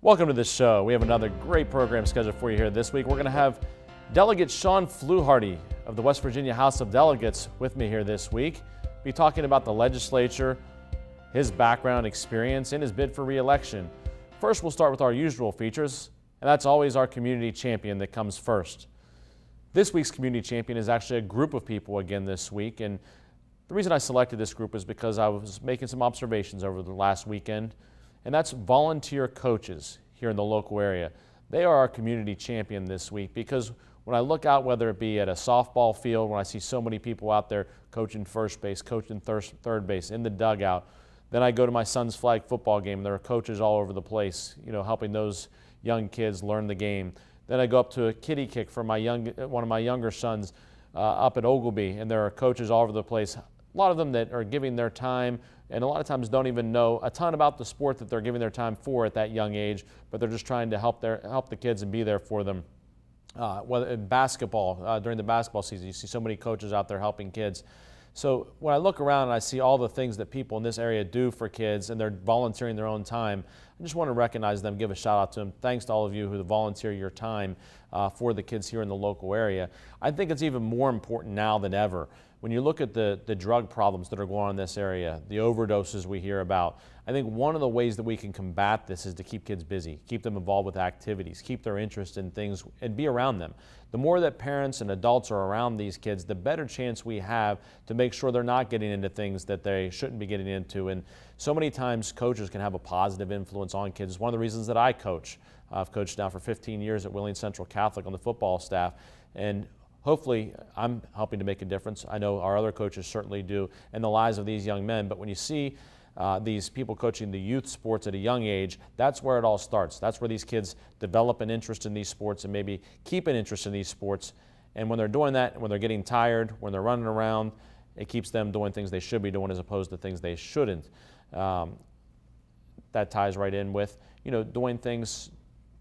Welcome to the show. We have another great program scheduled for you here this week. We're going to have Delegate Sean Fluharty of the West Virginia House of Delegates with me here this week. Be talking about the legislature, his background, experience, and his bid for re-election. First, we'll start with our usual features, and that's always our community champion that comes first. This week's community champion is actually a group of people again this week, and the reason I selected this group is because I was making some observations over the last weekend, and that's volunteer coaches here in the local area. They are our community champion this week because when I look out, whether it be at a softball field, when I see so many people out there coaching first base, coaching third base, in the dugout, then I go to my son's flag football game, and there are coaches all over the place, helping those young kids learn the game. Then I go up to a kiddie kick for one of my younger sons up at Ogleby, and there are coaches all over the place. A lot of them that are giving their time and a lot of times don't even know a ton about the sport that they're giving their time for at that young age, but they're just trying to help the kids and be there for them. Whether in basketball, during the basketball season, you see so many coaches out there helping kids. So when I look around and I see all the things that people in this area do for kids and they're volunteering their own time, I just want to recognize them, give a shout out to them. Thanks to all of you who volunteer your time for the kids here in the local area. I think it's even more important now than ever. When you look at the drug problems that are going on in this area, the overdoses we hear about, I think one of the ways that we can combat this is to keep kids busy, keep them involved with activities, keep their interest in things, and be around them. The more that parents and adults are around these kids, the better chance we have to make sure they're not getting into things that they shouldn't be getting into. And so many times coaches can have a positive influence on kids. It's one of the reasons that I coach. I've coached now for 15 years at Wheeling Central Catholic on the football staff, and hopefully I'm helping to make a difference. I know our other coaches certainly do in the lives of these young men, but when you see these people coaching the youth sports at a young age, that's where it all starts. That's where these kids develop an interest in these sports and maybe keep an interest in these sports. And when they're doing that, when they're getting tired, when they're running around, it keeps them doing things they should be doing as opposed to things they shouldn't. That ties right in with, doing things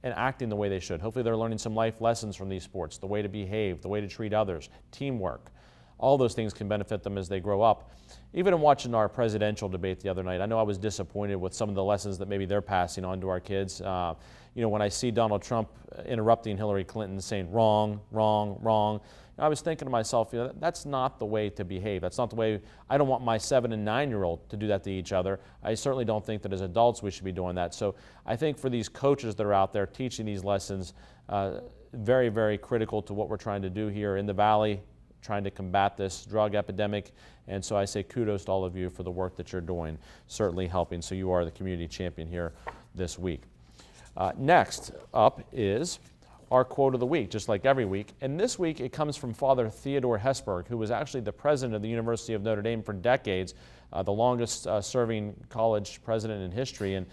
and acting the way they should. Hopefully they're learning some life lessons from these sports, the way to behave, the way to treat others, teamwork. All those things can benefit them as they grow up. Even in watching our presidential debate the other night, I know I was disappointed with some of the lessons that maybe they're passing on to our kids. When I see Donald Trump interrupting Hillary Clinton saying wrong, wrong, wrong, I was thinking to myself, that's not the way to behave. That's not the way. I don't want my 7- and 9-year-old to do that to each other. I certainly don't think that as adults we should be doing that. So I think for these coaches that are out there teaching these lessons, very, very critical to what we're trying to do here in the Valley, trying to combat this drug epidemic. And so I say kudos to all of you for the work that you're doing, certainly helping. So you are the community champion here this week. Next up is our quote of the week, just like every week. And this week it comes from Father Theodore Hesburgh, who was actually the president of the University of Notre Dame for decades, the longest serving college president in history. And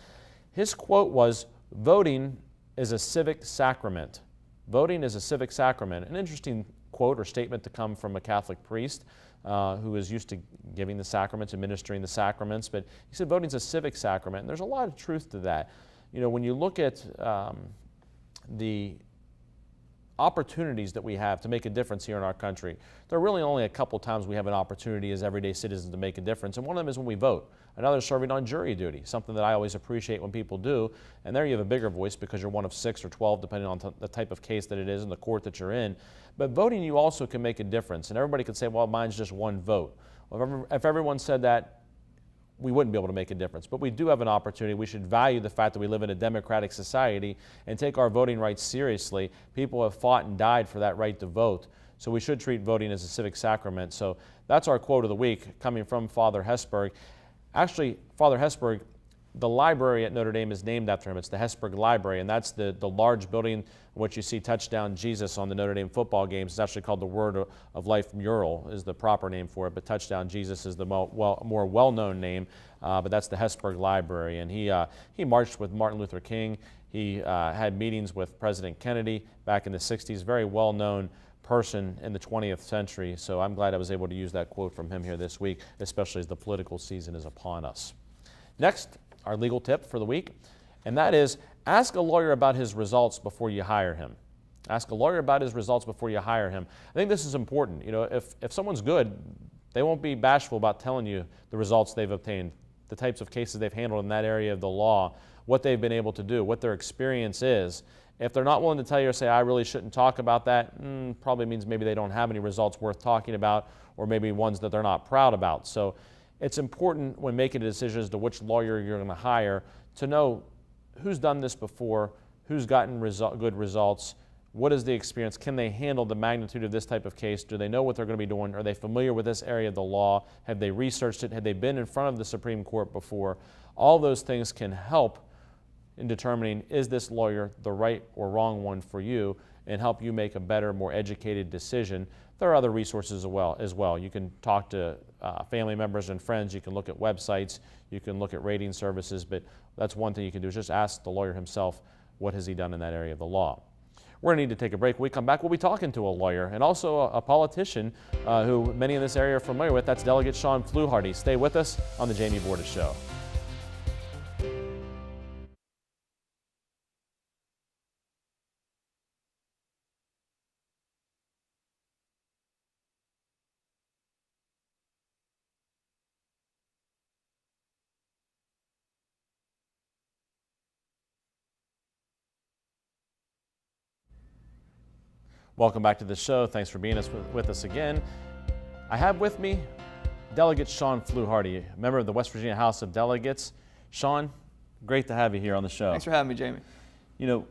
his quote was, "Voting is a civic sacrament." Voting is a civic sacrament. An interesting quote or statement to come from a Catholic priest who is used to giving the sacraments, administering the sacraments. But he said voting is a civic sacrament. And there's a lot of truth to that. When you look at the opportunities that we have to make a difference here in our country, there are really only a couple times we have an opportunity as everyday citizens to make a difference, and one of them is when we vote. Another is serving on jury duty, something that I always appreciate when people do, and there you have a bigger voice because you're one of 6 or 12 depending on the type of case that it is and the court that you're in. But voting, you also can make a difference, and everybody could say, well, mine's just one vote. Well, if everyone said that, we wouldn't be able to make a difference. But we do have an opportunity. We should value the fact that we live in a democratic society and take our voting rights seriously. People have fought and died for that right to vote. So we should treat voting as a civic sacrament. So that's our quote of the week coming from Father Hesburgh. Actually, Father Hesburgh, the library at Notre Dame is named after him. It's the Hesburgh Library, and that's the large building in which you see Touchdown Jesus on the Notre Dame football games. It's actually called the Word of Life Mural is the proper name for it, but Touchdown Jesus is the more well-known name, but that's the Hesburgh Library. And he marched with Martin Luther King. He had meetings with President Kennedy back in the 60s, very well-known person in the 20th century. So I'm glad I was able to use that quote from him here this week, especially as the political season is upon us. Next, our legal tip for the week, and that is ask a lawyer about his results before you hire him. Ask a lawyer about his results before you hire him. I think this is important. If someone's good, they won't be bashful about telling you the results they've obtained the types of cases they've handled in that area of the law, what they've been able to do, what their experience is. If they're not willing to tell you or say, I really shouldn't talk about that, probably means maybe they don't have any results worth talking about, or maybe ones that they're not proud about. So it's important when making a decision as to which lawyer you're going to hire to know who's done this before, who's gotten good results, what is the experience, can they handle the magnitude of this type of case, do they know what they're going to be doing, are they familiar with this area of the law, have they researched it, have they been in front of the Supreme Court before. All those things can help in determining is this lawyer the right or wrong one for you, and help you make a better, more educated decision. There are other resources as well. You can talk to family members and friends, you can look at websites, you can look at rating services, but that's one thing you can do is just ask the lawyer himself, what has he done in that area of the law. We're going to need to take a break. When we come back, we'll be talking to a lawyer and also a politician who many in this area are familiar with. That's Delegate Sean Fluharty. Stay with us on the Jamie Bordas Show. Welcome back to the show. Thanks for being with us again. I have with me Delegate Sean Fluharty, a member of the West Virginia House of Delegates. Sean, great to have you here on the show. Thanks for having me, Jamie. You know,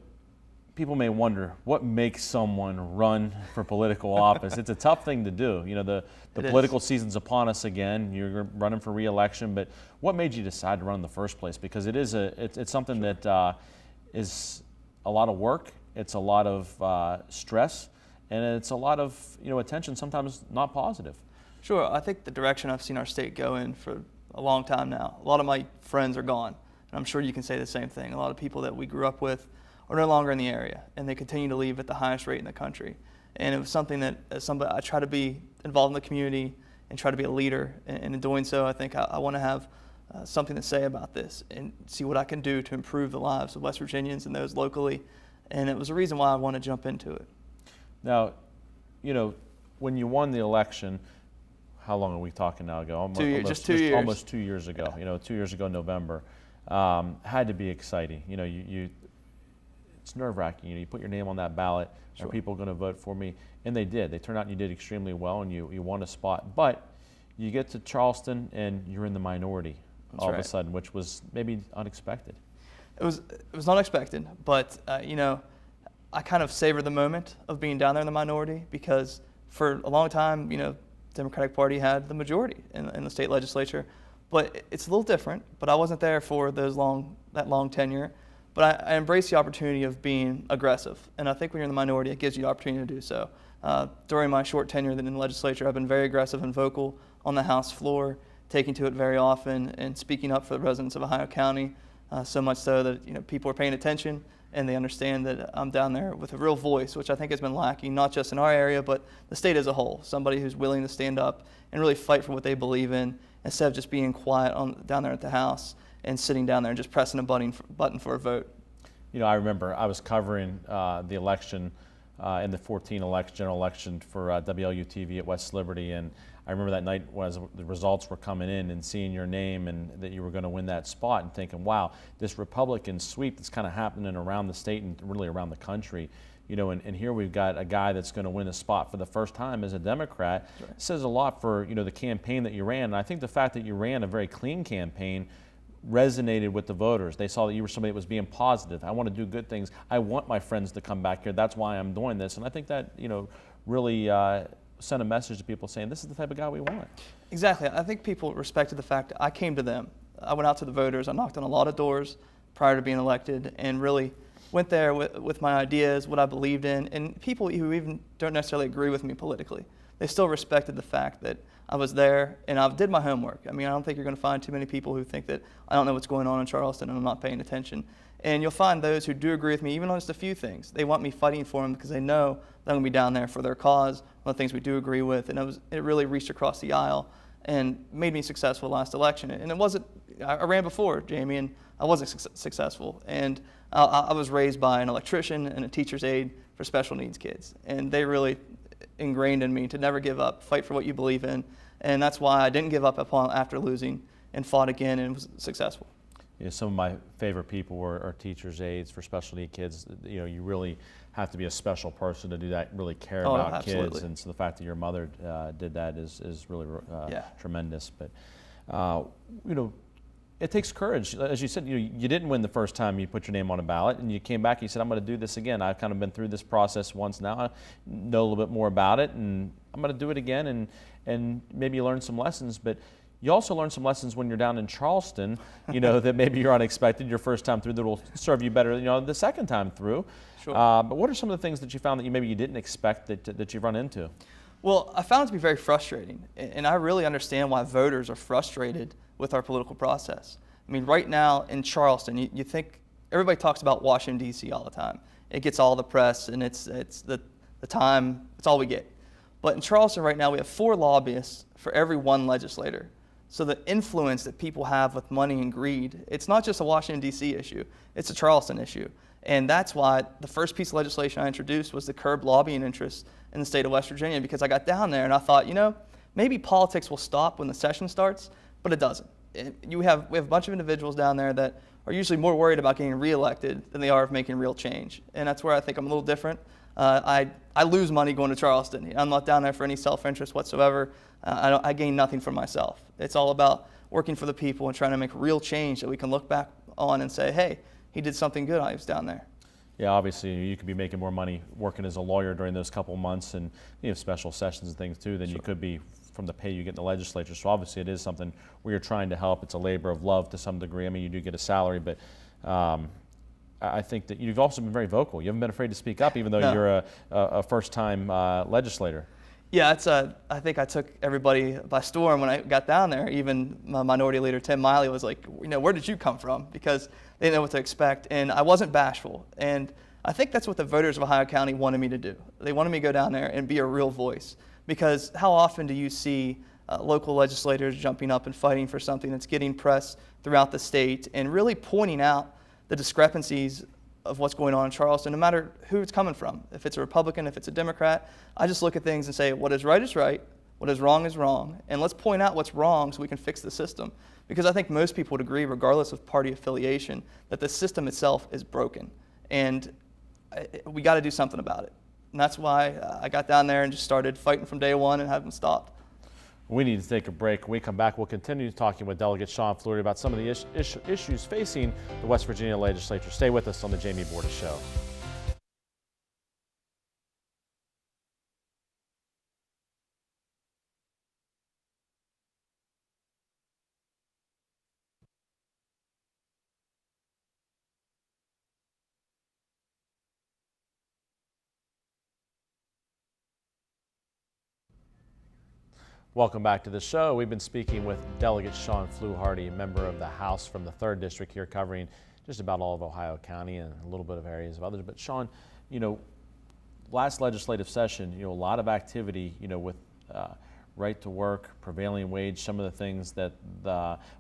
people may wonder what makes someone run for political office. It's a tough thing to do. You know, the political season's upon us again. You're running for re-election, but what made you decide to run in the first place? Because it's something that is a lot of work. It's a lot of stress. And it's a lot of attention, sometimes not positive. Sure. I think the direction I've seen our state go in for a long time now, a lot of my friends are gone. And I'm sure you can say the same thing. A lot of people that we grew up with are no longer in the area, and they continue to leave at the highest rate in the country. And it was something that, as somebody, I try to be involved in the community and try to be a leader. And in doing so, I think I want to have something to say about this and see what I can do to improve the lives of West Virginians and those locally. And it was a reason why I want to jump into it. Now, when you won the election, how long are we talking now ago? Almost 2 years. Just 2 years. Almost 2 years ago. Yeah. 2 years ago, November, had to be exciting. It's nerve-wracking. You put your name on that ballot. Sure. Are people going to vote for me? And they did. They turned out and you did extremely well, and you won a spot. But you get to Charleston, and you're in the minority all of a sudden, which was maybe unexpected. It was not expected, but I kind of savor the moment of being down there in the minority because for a long time, Democratic Party had the majority in the state legislature. But it's a little different, but I wasn't there for that long tenure. But I embraced the opportunity of being aggressive. And I think when you're in the minority, it gives you the opportunity to do so. During my short tenure in the legislature, I've been very aggressive and vocal on the House floor, taking to it very often and speaking up for the residents of Ohio County, so much so that people are paying attention and they understand that I'm down there with a real voice, which I think has been lacking, not just in our area, but the state as a whole. Somebody who's willing to stand up and really fight for what they believe in instead of just being quiet down there at the House and sitting down there and just pressing a button for a vote. I remember I was covering the election in the 2014 general election for WLUTV at West Liberty, and I remember that night as the results were coming in and seeing your name and that you were going to win that spot and thinking, wow, this Republican sweep that's kind of happening around the state and really around the country, and here we've got a guy that's going to win a spot for the first time as a Democrat. Right. Says a lot for, the campaign that you ran. And I think the fact that you ran a very clean campaign resonated with the voters. They saw that you were somebody that was being positive. I want to do good things. I want my friends to come back here. That's why I'm doing this. And I think that, really sent a message to people saying this is the type of guy we want. Exactly. I think people respected the fact that I came to them. I went out to the voters. I knocked on a lot of doors prior to being elected and really went there with my ideas, what I believed in, and people who even don't necessarily agree with me politically. They still respected the fact that I was there and I did my homework. I mean, I don't think you're going to find too many people who think that I don't know what's going on in Charleston and I'm not paying attention. And you'll find those who do agree with me, even on just a few things. They want me fighting for them because they know that I'm going to be down there for their cause, one of the things we do agree with. And it really reached across the aisle and made me successful last election. And I ran before, Jamie, and I wasn't successful. And I was raised by an electrician and a teacher's aide for special needs kids. And they really ingrained in me to never give up, fight for what you believe in. And that's why I didn't give up after losing and fought again and was successful. Some of my favorite people are teachers' aides for special need kids. You really have to be a special person to do that, really care about absolutely. kids. And so the fact that your mother did that is really tremendous. But, it takes courage. As you said, you didn't win the first time you put your name on a ballot, and you came back and you said, I'm going to do this again. I've kind of been through this process once now. I know a little bit more about it, and I'm going to do it again, and maybe you learn some lessons. But you also learn some lessons when you're down in Charleston, that maybe you're unexpected your first time through that will serve you better, the second time through. Sure. But what are some of the things that you found that maybe you didn't expect that you've run into? Well, I found it to be very frustrating, and I really understand why voters are frustrated with our political process. I mean, right now in Charleston, you think everybody talks about Washington, D.C. all the time. It gets all the press, and it's the time, it's all we get. But in Charleston right now, we have 4 lobbyists for every 1 legislator. So the influence that people have with money and greed, it's not just a Washington, D.C. issue, it's a Charleston issue. And that's why the first piece of legislation I introduced was to curb lobbying interests in the state of West Virginia, because I got down there and I thought, maybe politics will stop when the session starts, but it doesn't. We have a bunch of individuals down there that are usually more worried about getting reelected than they are of making real change. And that's where I think I'm a little different. I lose money going to Charleston. I'm not down there for any self-interest whatsoever. I gain nothing for myself. It's all about working for the people and trying to make real change that we can look back on and say, hey, he did something good while he was down there. Yeah, obviously you could be making more money working as a lawyer during those couple of months, and you have special sessions and things too, than you could be from the pay you get in the legislature. So obviously it is something where you're trying to help. It's a labor of love to some degree. I mean, you do get a salary, but I think that you've also been very vocal. You haven't been afraid to speak up, even though you're a first-time legislator. Yeah, I think I took everybody by storm when I got down there. Even my minority leader, Tim Miley, was like, where did you come from? Because they didn't know what to expect. And I wasn't bashful. And I think that's what the voters of Ohio County wanted me to do. They wanted me to go down there and be a real voice. Because how often do you see local legislators jumping up and fighting for something that's getting press throughout the state and really pointing out the discrepancies of what's going on in Charleston, no matter who it's coming from. If it's a Republican, if it's a Democrat, I just look at things and say, what is right, what is wrong, and let's point out what's wrong so we can fix the system. Because I think most people would agree, regardless of party affiliation, that the system itself is broken, and we got to do something about it. And that's why I got down there and just started fighting from day one and haven't stopped. We need to take a break. When we come back, we'll continue talking with Delegate Sean Fluharty about some of the issues facing the West Virginia legislature. Stay with us on the Jamie Bordas Show. Welcome back to the show. We've been speaking with Delegate Sean Fluharty, member of the House from the 3rd District here, covering just about all of Ohio County and a little bit of areas of others. But Sean, last legislative session, a lot of activity, with right to work, prevailing wage, some of the things that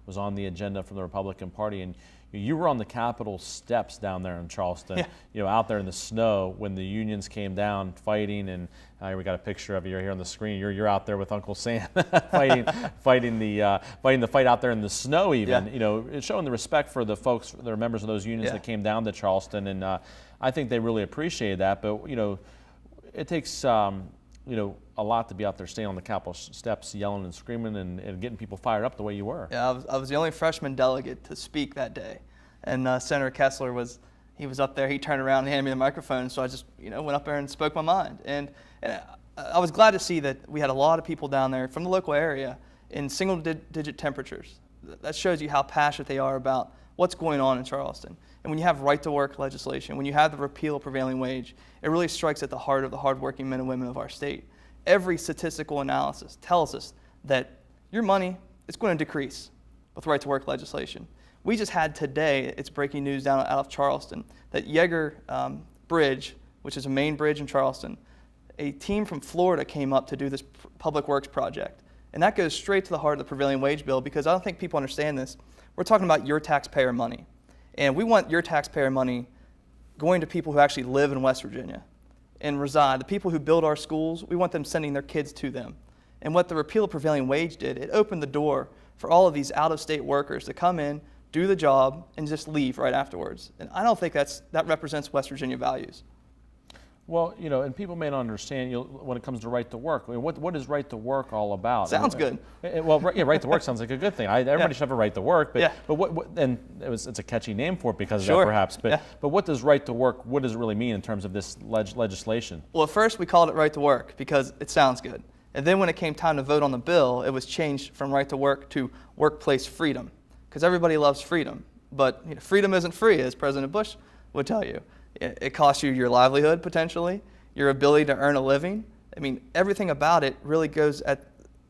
was on the agenda from the Republican Party. And you were on the Capitol steps down there in Charleston, out there in the snow when the unions came down fighting. And we got a picture of you here on the screen. You're out there with Uncle Sam fighting the fight out there in the snow even, showing the respect for the folks, that are members of those unions that came down to Charleston. And I think they really appreciated that. But, it takes, a lot to be out there standing on the Capitol steps yelling and screaming and getting people fired up the way you were. Yeah, I was the only freshman delegate to speak that day. And Senator Kessler was up there. He turned around and handed me the microphone. So I just, went up there and spoke my mind. And I was glad to see that we had a lot of people down there from the local area in single-digit temperatures. That shows you how passionate they are about what's going on in Charleston. And when you have right-to-work legislation, when you have the repeal of prevailing wage, it really strikes at the heart of the hardworking men and women of our state. Every statistical analysis tells us that your money is going to decrease with right-to-work legislation. We just had today, it's breaking news down out of Charleston, that Yeager Bridge, which is a main bridge in Charleston, a team from Florida came up to do this public works project. And that goes straight to the heart of the prevailing wage bill, because I don't think people understand this. We're talking about your taxpayer money. And we want your taxpayer money going to people who actually live in West Virginia and reside. The people who build our schools, we want them sending their kids to them. And what the repeal of prevailing wage did, it opened the door for all of these out-of-state workers to come in, do the job, and just leave right afterwards. And I don't think that represents West Virginia values. Well, and people may not understand when it comes to right to work. I mean, what is right to work all about? Sounds good. Well, right to work sounds like a good thing. Everybody should have a right to work, but Yeah. and it's a catchy name for it because of Sure. that, perhaps. But Yeah. but what does right to work? What does it really mean in terms of this legislation? Well, at first we called it right to work because it sounds good. And then when it came time to vote on the bill, it was changed from right to work to workplace freedom, because everybody loves freedom. But freedom isn't free, as President Bush would tell you. It costs you your livelihood, potentially, your ability to earn a living. I mean, everything about it really goes at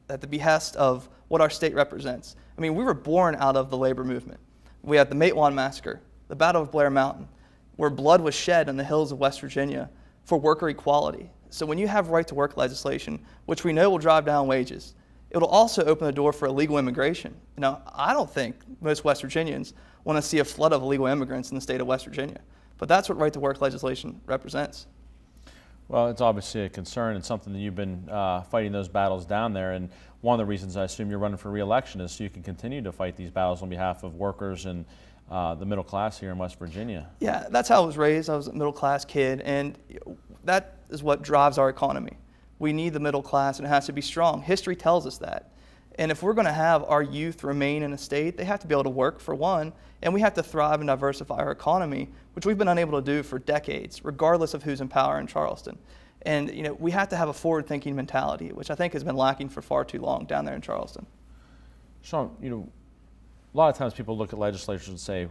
the behest of what our state represents. I mean, we were born out of the labor movement. We had the Matewan Massacre, the Battle of Blair Mountain, where blood was shed on the hills of West Virginia for worker equality. So when you have right-to-work legislation, which we know will drive down wages, it'll also open the door for illegal immigration. Now, I don't think most West Virginians want to see a flood of illegal immigrants in the state of West Virginia, but that's what right-to-work legislation represents. Well, it's obviously a concern and something that you've been fighting those battles down there. And one of the reasons I assume you're running for re-election is so you can continue to fight these battles on behalf of workers and the middle class here in West Virginia. Yeah, that's how I was raised. I was a middle-class kid, and that is what drives our economy. We need the middle class, and it has to be strong. History tells us that. And if we're going to have our youth remain in a state, they have to be able to work, for one, and we have to thrive and diversify our economy, which we've been unable to do for decades, regardless of who's in power in Charleston. And we have to have a forward-thinking mentality, which I think has been lacking for far too long down there in Charleston. Sean, a lot of times people look at legislatures and say,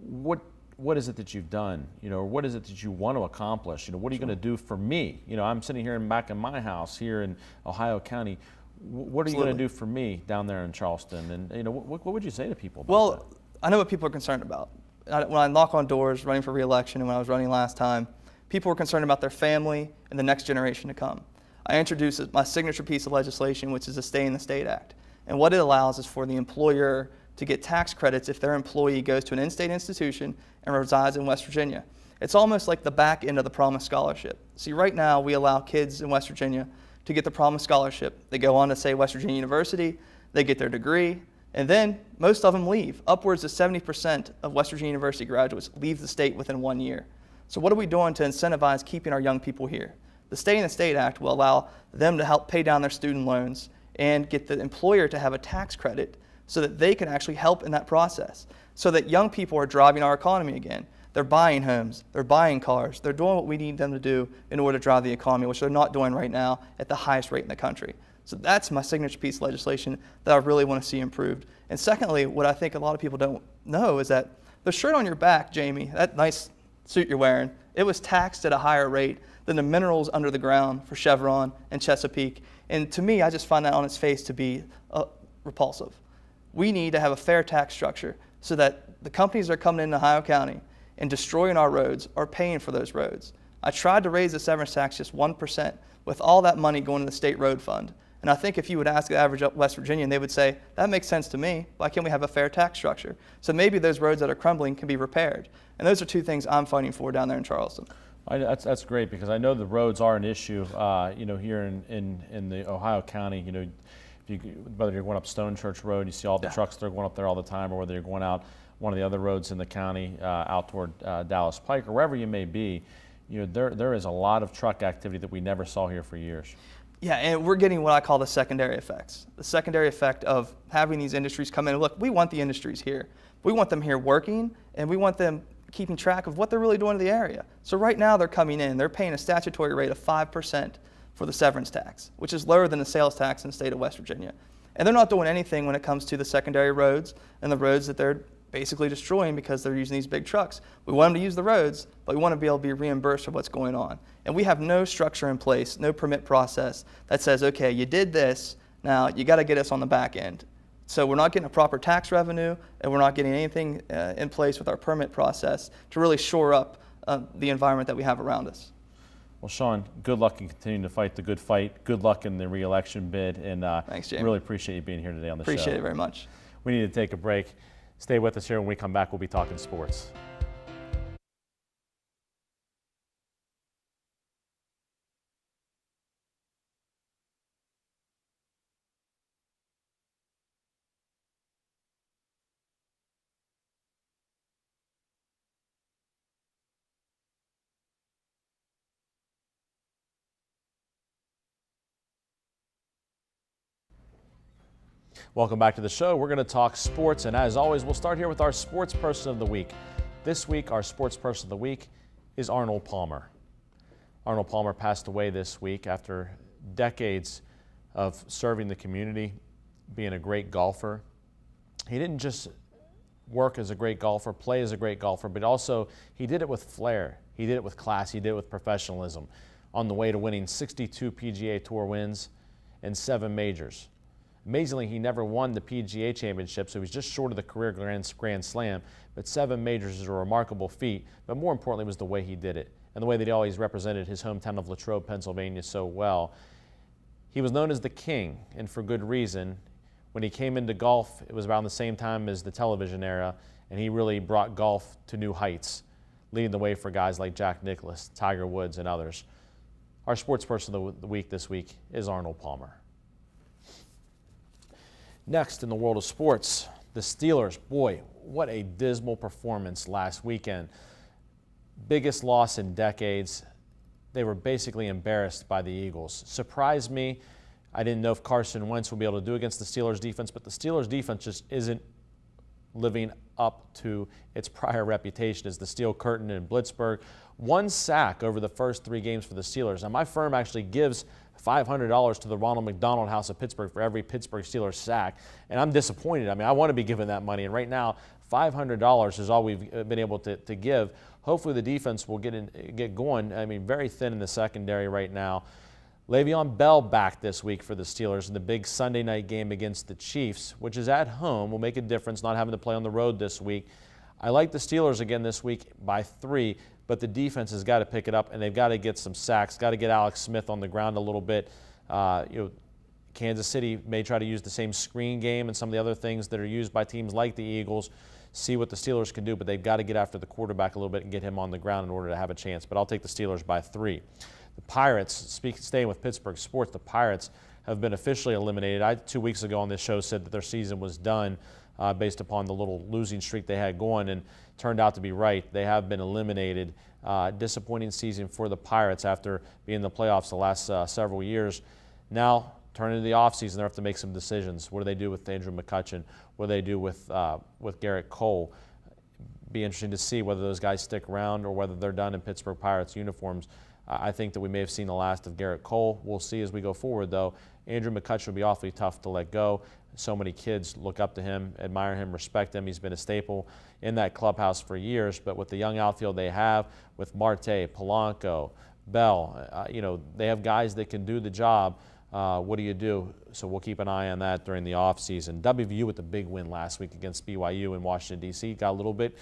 what is it that you've done? Or what is it that you want to accomplish? What are you going to do for me? I'm sitting here back in my house here in Ohio County. What are you going to do for me down there in Charleston? And what would you say to people about that? I know what people are concerned about. When I knock on doors running for re-election and when I was running last time, people were concerned about their family and the next generation to come. I introduced my signature piece of legislation, which is the Stay in the State Act. And what it allows is for the employer to get tax credits if their employee goes to an in-state institution and resides in West Virginia. It's almost like the back end of the Promise Scholarship. See, right now we allow kids in West Virginia to get the Promise Scholarship. They go on to, say, West Virginia University, they get their degree, and then most of them leave. Upwards of 70% of West Virginia University graduates leave the state within 1 year. So what are we doing to incentivize keeping our young people here? The Stay in the State Act will allow them to help pay down their student loans and get the employer to have a tax credit so that they can actually help in that process, so that young people are driving our economy again. They're buying homes, they're buying cars, they're doing what we need them to do in order to drive the economy, which they're not doing right now at the highest rate in the country. So that's my signature piece of legislation that I really want to see improved. And secondly, what I think a lot of people don't know is that the shirt on your back, Jamie, that nice suit you're wearing, it was taxed at a higher rate than the minerals under the ground for Chevron and Chesapeake. And to me, I just find that on its face to be repulsive. We need to have a fair tax structure so that the companies that are coming into Ohio County and destroying our roads are paying for those roads. I tried to raise the severance tax just 1% with all that money going to the state road fund. And I think if you would ask the average West Virginian, they would say, that makes sense to me. Why can't we have a fair tax structure? So maybe those roads that are crumbling can be repaired. And those are two things I'm fighting for down there in Charleston. That's great, because I know the roads are an issue, here in the Ohio County. Whether you're going up Stone Church Road, you see all the trucks that are going up there all the time, or whether you're going out one of the other roads in the county out toward Dallas Pike, or wherever you may be, there is a lot of truck activity that we never saw here for years. Yeah, and we're getting what I call the secondary effects. The secondary effect of having these industries come in. Look, we want the industries here. We want them here working, and we want them keeping track of what they're really doing in the area. So right now they're coming in, they're paying a statutory rate of 5% for the severance tax, which is lower than the sales tax in the state of West Virginia. And they're not doing anything when it comes to the secondary roads and the roads that they're basically destroying because they're using these big trucks. We want them to use the roads, but we want to be able to be reimbursed for what's going on. And we have no structure in place, no permit process that says, okay, you did this, now you got to get us on the back end. So we're not getting a proper tax revenue, and we're not getting anything in place with our permit process to really shore up the environment that we have around us. Well, Sean, good luck in continuing to fight the good fight. Good luck in the re-election bid, and thanks, Jamie. Really appreciate you being here today on the show. Appreciate it very much. We need to take a break. Stay with us here. When we come back, we'll be talking sports. Welcome back to the show. We're going to talk sports, and as always, we'll start here with our sports person of the week. This week, our sports person of the week is Arnold Palmer. Arnold Palmer passed away this week after decades of serving the community, being a great golfer. He didn't just work as a great golfer, play as a great golfer, but also he did it with flair. He did it with class. He did it with professionalism, on the way to winning 62 PGA Tour wins and 7 majors. Amazingly, he never won the PGA Championship, so he was just short of the career Grand Slam, but 7 majors is a remarkable feat, but more importantly was the way he did it and the way that he always represented his hometown of Latrobe, Pennsylvania so well. He was known as the King, and for good reason. When he came into golf, it was around the same time as the television era, and he really brought golf to new heights, leading the way for guys like Jack Nicklaus, Tiger Woods, and others. Our sports person of the week this week is Arnold Palmer. Next in the world of sports, the Steelers. Boy, what a dismal performance last weekend. Biggest loss in decades. They were basically embarrassed by the Eagles. Surprised me. I didn't know if Carson Wentz would be able to do against the Steelers defense, but the Steelers defense just isn't living up to its prior reputation as the Steel Curtain in Blitzburg. 1 sack over the first 3 games for the Steelers. Now, my firm actually gives $500 to the Ronald McDonald House of Pittsburgh for every Pittsburgh Steelers sack, and I'm disappointed. I mean, I want to be given that money, and right now, $500 is all we've been able to give. Hopefully, the defense will get going. I mean, very thin in the secondary right now. Le'Veon Bell back this week for the Steelers in the big Sunday night game against the Chiefs, which is at home. Will make a difference not having to play on the road this week. I like the Steelers again this week by 3, but the defense has got to pick it up, and they've got to get some sacks, got to get Alex Smith on the ground a little bit. Kansas City may try to use the same screen game and some of the other things that are used by teams like the Eagles, see what the Steelers can do, but they've got to get after the quarterback a little bit and get him on the ground in order to have a chance. But I'll take the Steelers by 3. The Pirates, staying with Pittsburgh sports, the Pirates have been officially eliminated. I, 2 weeks ago on this show, said that their season was done based upon the little losing streak they had going, and turned out to be right. They have been eliminated. Disappointing season for the Pirates after being in the playoffs the last several years. Now, turning into the offseason, they have to make some decisions. What do they do with Andrew McCutcheon? What do they do with Garrett Cole? Be interesting to see whether those guys stick around or whether they're done in Pittsburgh Pirates uniforms. I think that we may have seen the last of Garrett Cole. We'll see as we go forward, though. Andrew McCutcheon will be awfully tough to let go. So many kids look up to him, admire him, respect him. He's been a staple in that clubhouse for years. But with the young outfield they have, with Marte, Polanco, Bell, they have guys that can do the job. What do you do? So we'll keep an eye on that during the offseason. WVU with the big win last week against BYU in Washington, D.C. Got a little bit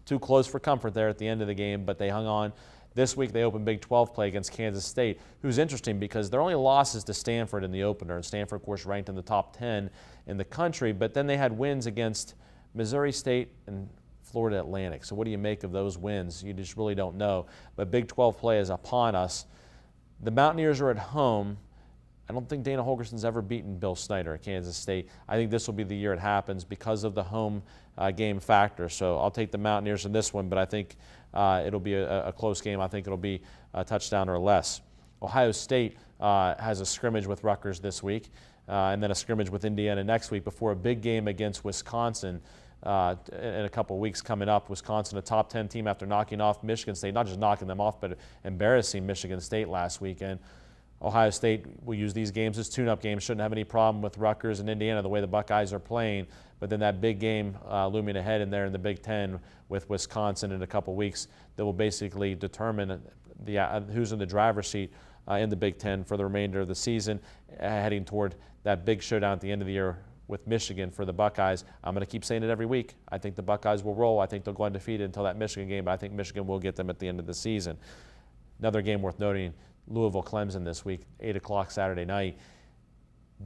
too close for comfort there at the end of the game, but they hung on. This week they opened Big 12 play against Kansas State, who's interesting because their only losses to Stanford in the opener, and Stanford, of course, ranked in the top 10 in the country, but then they had wins against Missouri State and Florida Atlantic. So what do you make of those wins? You just really don't know. But Big 12 play is upon us. The Mountaineers are at home. I don't think Dana Holgerson's ever beaten Bill Snyder at Kansas State. I think this will be the year it happens because of the home game factor. So I'll take the Mountaineers in this one, but I think it'll be a close game. I think it'll be a touchdown or less. Ohio State has a scrimmage with Rutgers this week, and then a scrimmage with Indiana next week before a big game against Wisconsin in a couple of weeks coming up. Wisconsin, a top 10 team after knocking off Michigan State, not just knocking them off, but embarrassing Michigan State last weekend. Ohio State will use these games as tune-up games. Shouldn't have any problem with Rutgers and Indiana the way the Buckeyes are playing. But then that big game looming ahead in there in the Big Ten with Wisconsin in a couple weeks that will basically determine who's in the driver's seat in the Big Ten for the remainder of the season, heading toward that big showdown at the end of the year with Michigan for the Buckeyes. I'm going to keep saying it every week. I think the Buckeyes will roll. I think they'll go undefeated until that Michigan game, but I think Michigan will get them at the end of the season. Another game worth noting, Louisville-Clemson this week, 8 o'clock Saturday night.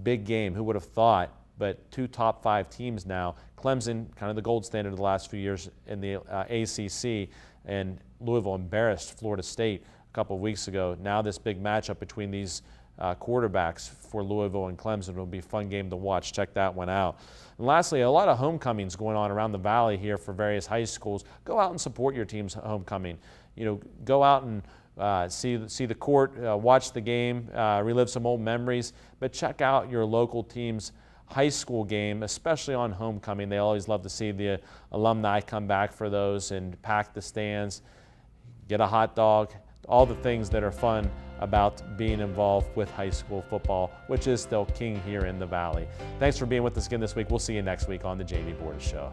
Big game. Who would have thought? But 2 top 5 teams now. Clemson, kind of the gold standard of the last few years in the ACC, and Louisville embarrassed Florida State a couple of weeks ago. Now this big matchup between these quarterbacks for Louisville and Clemson will be a fun game to watch. Check that one out. And lastly, a lot of homecomings going on around the valley here for various high schools. Go out and support your team's homecoming. Go out and see the court, watch the game, relive some old memories, but check out your local team's high school game, especially on homecoming. They always love to see the alumni come back for those and pack the stands, get a hot dog, all the things that are fun about being involved with high school football, which is still king here in the Valley. Thanks for being with us again this week. We'll see you next week on the JB Bordas Show.